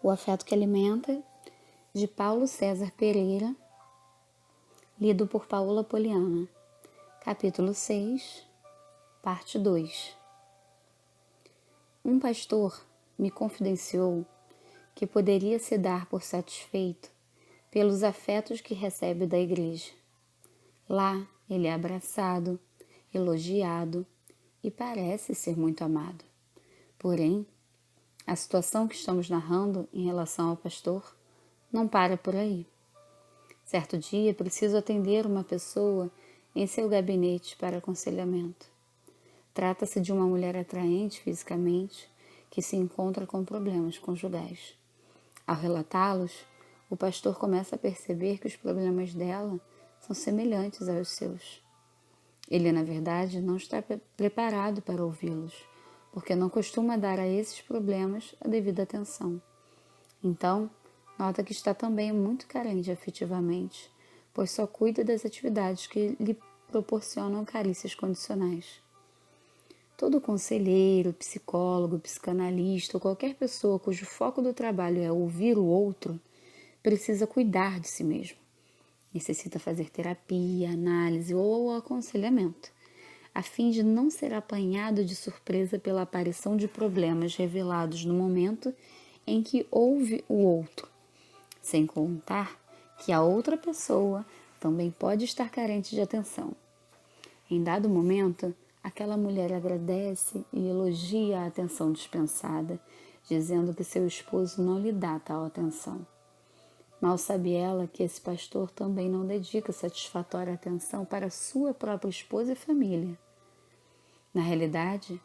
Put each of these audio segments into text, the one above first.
O Afeto que Alimenta, de Paulo César Pereira, lido por Paula Poliana. Capítulo 6, parte 2. Um pastor me confidenciou que poderia se dar por satisfeito pelos afetos que recebe da igreja. Lá ele é abraçado, elogiado e parece ser muito amado. Porém, a situação que estamos narrando em relação ao pastor não para por aí. Certo dia, preciso atender uma pessoa em seu gabinete para aconselhamento. Trata-se de uma mulher atraente fisicamente que se encontra com problemas conjugais. Ao relatá-los, o pastor começa a perceber que os problemas dela são semelhantes aos seus. Ele, na verdade, não está preparado para ouvi-los, porque não costuma dar a esses problemas a devida atenção. Então, nota que está também muito carente afetivamente, pois só cuida das atividades que lhe proporcionam carícias condicionais. Todo conselheiro, psicólogo, psicanalista ou qualquer pessoa cujo foco do trabalho é ouvir o outro, precisa cuidar de si mesmo. Necessita fazer terapia, análise ou aconselhamento, a fim de não ser apanhado de surpresa pela aparição de problemas revelados no momento em que ouve o outro, sem contar que a outra pessoa também pode estar carente de atenção. Em dado momento, aquela mulher agradece e elogia a atenção dispensada, dizendo que seu esposo não lhe dá tal atenção. Mal sabe ela que esse pastor também não dedica satisfatória atenção para sua própria esposa e família. Na realidade,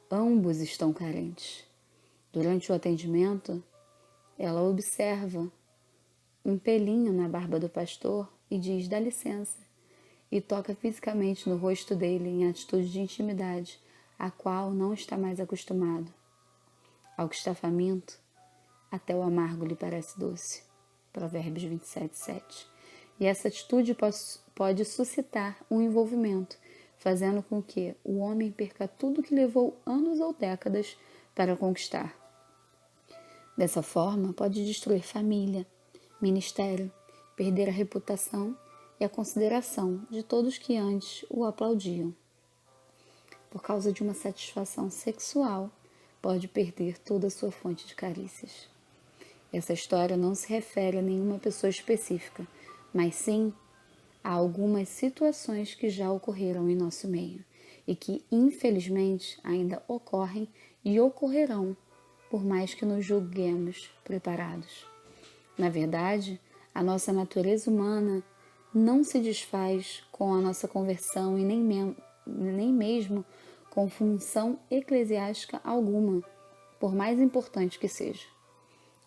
ambos estão carentes. Durante o atendimento, ela observa um pelinho na barba do pastor e diz: "Dá licença", e toca fisicamente no rosto dele em atitude de intimidade, a qual não está mais acostumado. Ao que está faminto, até o amargo lhe parece doce. Provérbios 27:7. E essa atitude pode suscitar um envolvimento, fazendo com que o homem perca tudo que levou anos ou décadas para conquistar. Dessa forma, pode destruir família, ministério, perder a reputação e a consideração de todos que antes o aplaudiam. Por causa de uma satisfação sexual, pode perder toda a sua fonte de carícias. Essa história não se refere a nenhuma pessoa específica, mas sim a algumas situações que já ocorreram em nosso meio e que, infelizmente, ainda ocorrem e ocorrerão, por mais que nos julguemos preparados. Na verdade, a nossa natureza humana não se desfaz com a nossa conversão e nem mesmo com função eclesiástica alguma, por mais importante que seja.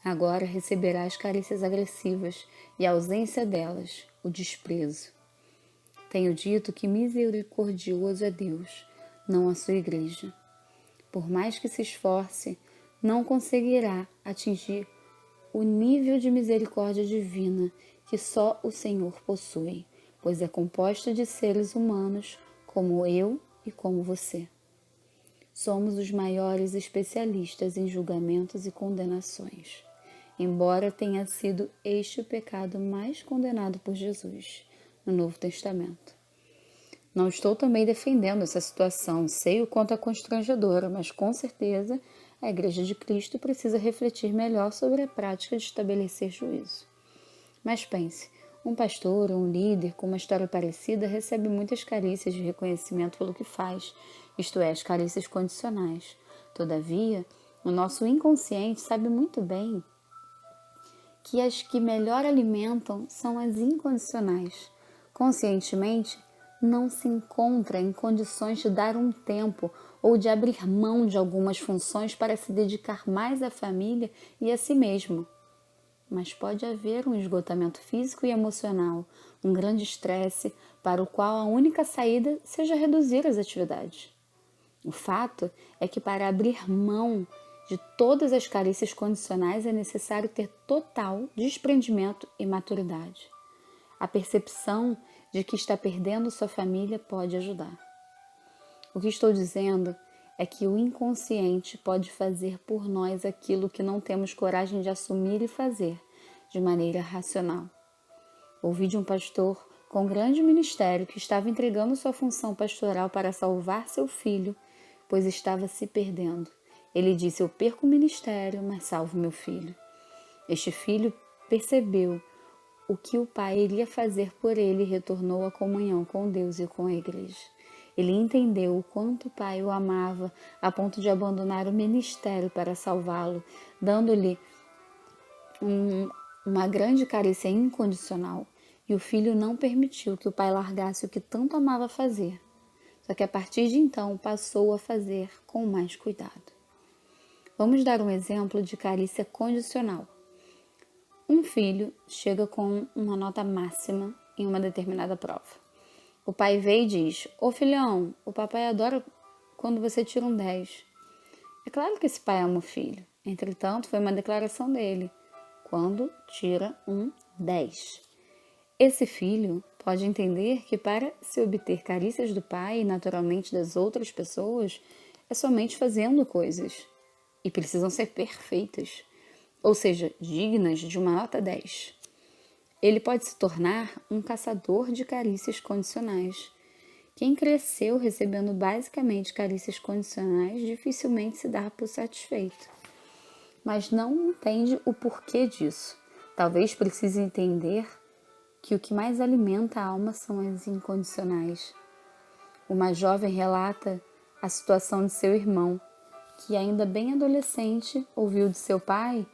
Agora receberá as carícias agressivas e a ausência delas, o desprezo. Tenho dito que misericordioso é Deus, não a sua igreja. Por mais que se esforce, não conseguirá atingir o nível de misericórdia divina que só o Senhor possui, pois é composta de seres humanos como eu e como você. Somos os maiores especialistas em julgamentos e condenações, embora tenha sido este o pecado mais condenado por Jesus no Novo Testamento. Não estou também defendendo essa situação, sei o quanto é constrangedora, mas com certeza a Igreja de Cristo precisa refletir melhor sobre a prática de estabelecer juízo. Mas pense, um pastor ou um líder com uma história parecida recebe muitas carícias de reconhecimento pelo que faz, isto é, as carícias condicionais. Todavia, o nosso inconsciente sabe muito bem que as que melhor alimentam são as incondicionais. Conscientemente, não se encontra em condições de dar um tempo ou de abrir mão de algumas funções para se dedicar mais à família e a si mesmo. Mas pode haver um esgotamento físico e emocional, um grande estresse para o qual a única saída seja reduzir as atividades. O fato é que para abrir mão de todas as carícias condicionais é necessário ter total desprendimento e maturidade. A percepção de que está perdendo sua família pode ajudar. O que estou dizendo é que o inconsciente pode fazer por nós aquilo que não temos coragem de assumir e fazer de maneira racional. Ouvi de um pastor com grande ministério que estava entregando sua função pastoral para salvar seu filho, pois estava se perdendo. Ele disse: "Eu perco o ministério, mas salvo meu filho." Este filho percebeu o que o pai iria fazer por ele e retornou à comunhão com Deus e com a igreja. Ele entendeu o quanto o pai o amava a ponto de abandonar o ministério para salvá-lo, dando-lhe uma grande carícia incondicional. E o filho não permitiu que o pai largasse o que tanto amava fazer. Só que a partir de então passou a fazer com mais cuidado. Vamos dar um exemplo de carícia condicional. Um filho chega com uma nota máxima em uma determinada prova. O pai vê e diz: "Ô filhão, o papai adora quando você tira um 10. É claro que esse pai ama o filho. Entretanto, foi uma declaração dele: quando tira um 10. Esse filho pode entender que para se obter carícias do pai e naturalmente das outras pessoas, é somente fazendo coisas. E precisam ser perfeitas, ou seja, dignas de uma nota 10. Ele pode se tornar um caçador de carícias condicionais. Quem cresceu recebendo basicamente carícias condicionais dificilmente se dá por satisfeito, mas não entende o porquê disso. Talvez precise entender que o que mais alimenta a alma são as incondicionais. Uma jovem relata a situação de seu irmão, que ainda bem adolescente ouviu de seu pai,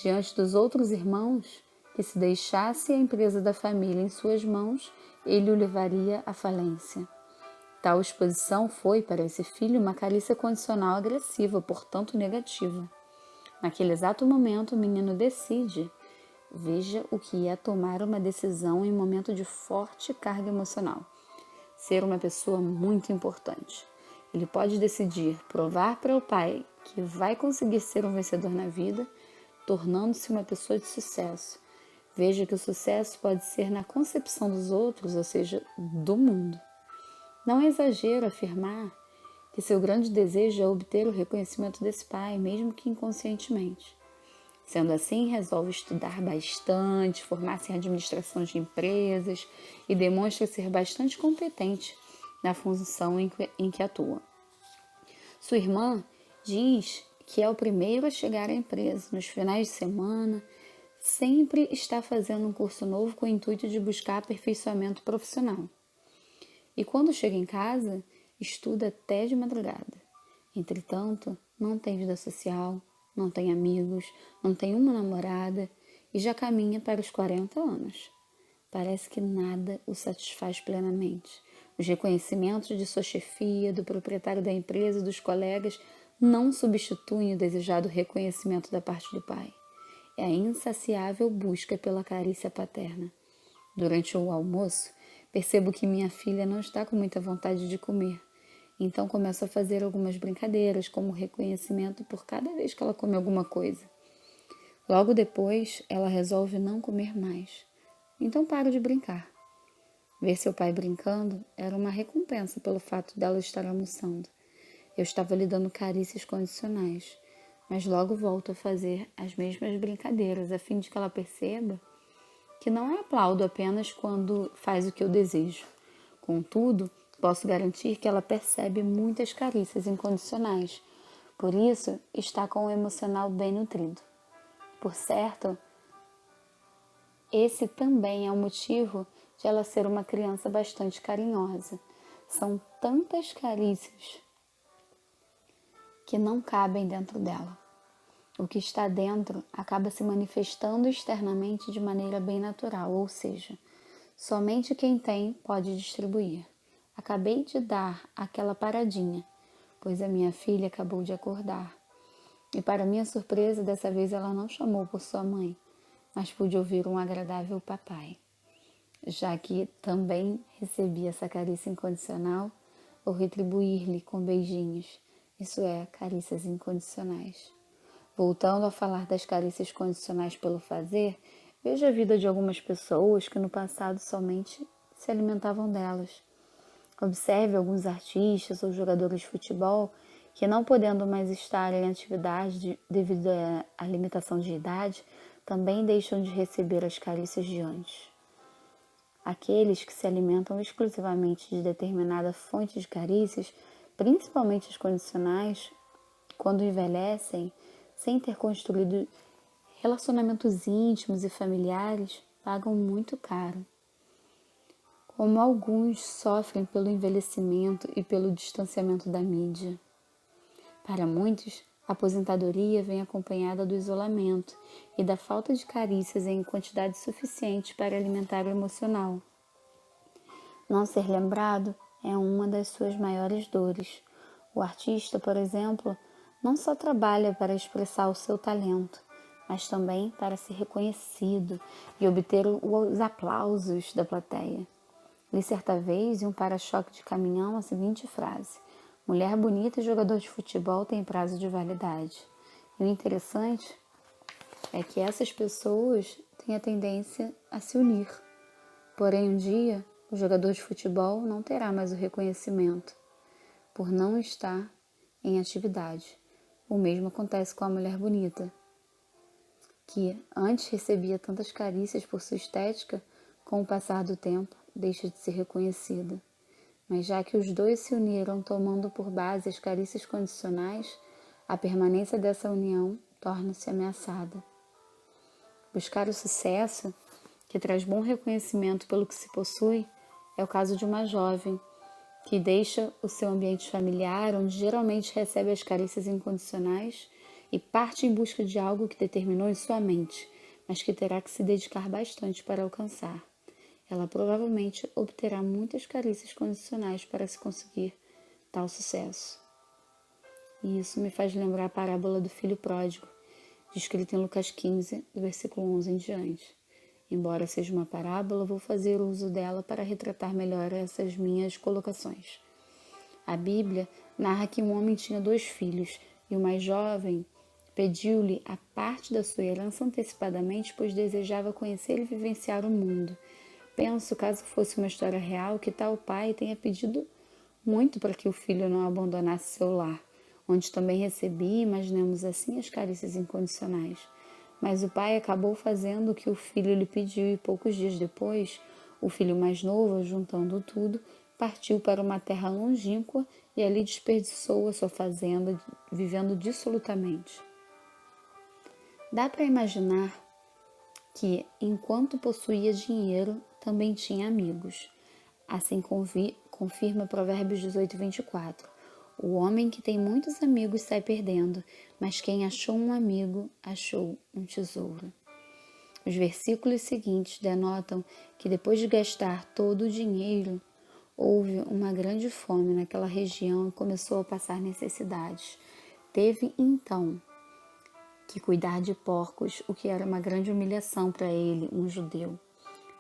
diante dos outros irmãos, que se deixasse a empresa da família em suas mãos, ele o levaria à falência. Tal exposição foi para esse filho uma carícia condicional agressiva, portanto negativa. Naquele exato momento, o menino decide. Veja o que é tomar uma decisão em um momento de forte carga emocional. Ser uma pessoa muito importante. Ele pode decidir provar para o pai que vai conseguir ser um vencedor na vida, tornando-se uma pessoa de sucesso. Veja que o sucesso pode ser na concepção dos outros, ou seja, do mundo. Não é exagero afirmar que seu grande desejo é obter o reconhecimento desse pai, mesmo que inconscientemente. Sendo assim, resolve estudar bastante, formar-se em administração de empresas e demonstra ser bastante competente na função em que atua. Sua irmã diz que é o primeiro a chegar à empresa. Nos finais de semana, sempre está fazendo um curso novo com o intuito de buscar aperfeiçoamento profissional. E quando chega em casa, estuda até de madrugada. Entretanto, não tem vida social, não tem amigos, não tem uma namorada e já caminha para os 40 anos. Parece que nada o satisfaz plenamente. Os reconhecimentos de sua chefia, do proprietário da empresa e dos colegas não substituem o desejado reconhecimento da parte do pai. É a insaciável busca pela carícia paterna. Durante o almoço, percebo que minha filha não está com muita vontade de comer. Então começo a fazer algumas brincadeiras como reconhecimento por cada vez que ela come alguma coisa. Logo depois, ela resolve não comer mais. Então paro de brincar. Ver seu pai brincando era uma recompensa pelo fato dela estar almoçando. Eu estava lhe dando carícias condicionais, mas logo volto a fazer as mesmas brincadeiras a fim de que ela perceba que não é aplaudo apenas quando faz o que eu desejo. Contudo, posso garantir que ela percebe muitas carícias incondicionais. Por isso, está com o emocional bem nutrido. Por certo, esse também é o motivo de ela ser uma criança bastante carinhosa. São tantas carícias que não cabem dentro dela. O que está dentro acaba se manifestando externamente de maneira bem natural, ou seja, somente quem tem pode distribuir. Acabei de dar aquela paradinha, pois a minha filha acabou de acordar. E para minha surpresa, dessa vez ela não chamou por sua mãe, mas pude ouvir um agradável papai. Já que também recebi essa carícia incondicional, vou retribuir-lhe com beijinhos, isso é, carícias incondicionais. Voltando a falar das carícias condicionais pelo fazer, vejo a vida de algumas pessoas que no passado somente se alimentavam delas. Observe alguns artistas ou jogadores de futebol que não podendo mais estar em atividade devido à limitação de idade, também deixam de receber as carícias de antes. Aqueles que se alimentam exclusivamente de determinada fonte de carícias, principalmente as condicionais, quando envelhecem, sem ter construído relacionamentos íntimos e familiares, pagam muito caro. Como alguns sofrem pelo envelhecimento e pelo distanciamento da mídia. Para muitos, a aposentadoria vem acompanhada do isolamento e da falta de carícias em quantidade suficiente para alimentar o emocional. Não ser lembrado é uma das suas maiores dores. O artista, por exemplo, não só trabalha para expressar o seu talento, mas também para ser reconhecido e obter os aplausos da plateia. Li certa vez em um para-choque de caminhão a seguinte frase: mulher bonita e jogador de futebol tem prazo de validade. E o interessante é que essas pessoas têm a tendência a se unir. Porém, um dia, o jogador de futebol não terá mais o reconhecimento por não estar em atividade. O mesmo acontece com a mulher bonita, que antes recebia tantas carícias por sua estética, com o passar do tempo, deixa de ser reconhecida. Mas já que os dois se uniram tomando por base as carícias condicionais, a permanência dessa união torna-se ameaçada. Buscar o sucesso, que traz bom reconhecimento pelo que se possui, é o caso de uma jovem que deixa o seu ambiente familiar, onde geralmente recebe as carícias incondicionais, e parte em busca de algo que determinou em sua mente, mas que terá que se dedicar bastante para alcançar. Ela provavelmente obterá muitas carícias condicionais para se conseguir tal sucesso. E isso me faz lembrar a parábola do filho pródigo, descrita em Lucas 15, do versículo 11 em diante. Embora seja uma parábola, vou fazer uso dela para retratar melhor essas minhas colocações. A Bíblia narra que um homem tinha 2 filhos, e o mais jovem pediu-lhe a parte da sua herança antecipadamente, pois desejava conhecer e vivenciar o mundo. Penso, caso fosse uma história real, que tal pai tenha pedido muito para que o filho não abandonasse seu lar, onde também recebia, imaginemos assim, as carícias incondicionais. Mas o pai acabou fazendo o que o filho lhe pediu e poucos dias depois, o filho mais novo, juntando tudo, partiu para uma terra longínqua e ali desperdiçou a sua fazenda, vivendo dissolutamente. Dá para imaginar que, enquanto possuía dinheiro, também tinha amigos. Assim confirma Provérbios 18, 24. O homem que tem muitos amigos sai perdendo, mas quem achou um amigo, achou um tesouro. Os versículos seguintes denotam que depois de gastar todo o dinheiro, houve uma grande fome naquela região e começou a passar necessidades. Teve então que cuidar de porcos, o que era uma grande humilhação para ele, um judeu.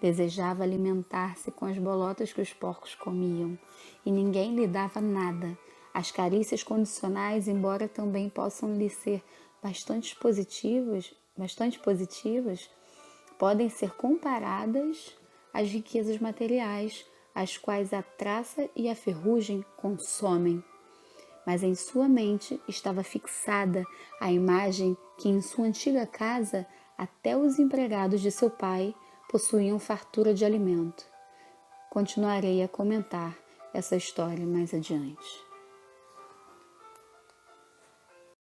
Desejava alimentar-se com as bolotas que os porcos comiam, e ninguém lhe dava nada. As carícias condicionais, embora também possam lhe ser bastante positivas, podem ser comparadas às riquezas materiais, as quais a traça e a ferrugem consomem. Mas em sua mente estava fixada a imagem que em sua antiga casa até os empregados de seu pai possuíam fartura de alimento. Continuarei a comentar essa história mais adiante.